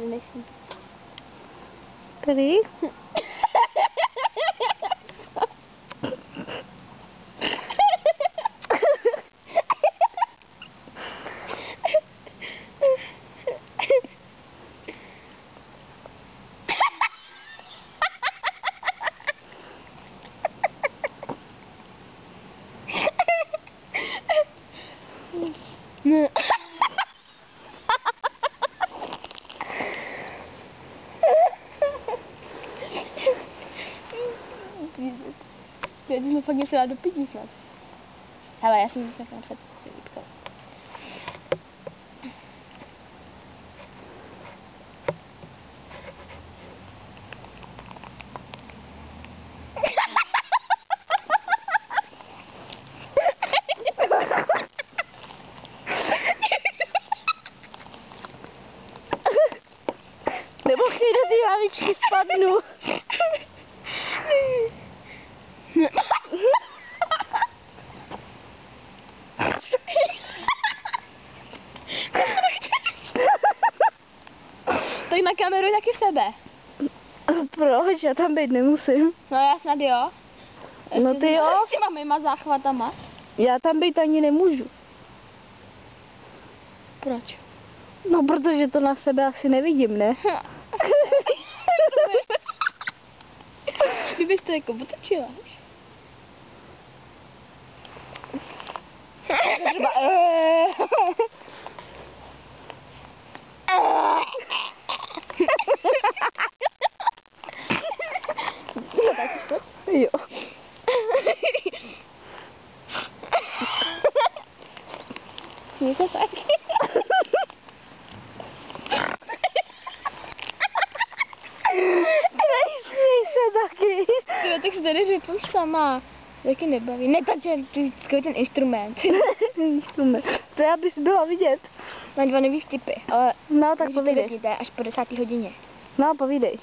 tady nejsem. Tady? Ty jsme fakt něco dát do pití snad. Hele, já jsem se tam vypkal. Nebo chci do té lavičky spadnu. Stojí na kameru taky sebe. Proč? Já tam být nemusím. No já snad jo. No ty jo. S těma mýma záchvatama. Já tam být ani nemůžu. Proč? No, protože to na sebe asi nevidím, ne? Kdybys to jako otočila. Třeba... Jo. Mě to taky. Nejsmí se taky. Tyjo, tak se tady řepím sama. Taky nebaví. Netačen, takový ten instrument. Instrument. To já bys byla vidět. Mám dva nový vtipy, ale No, tak můžete povídej. vidíte až po 10. hodině. No, povídej.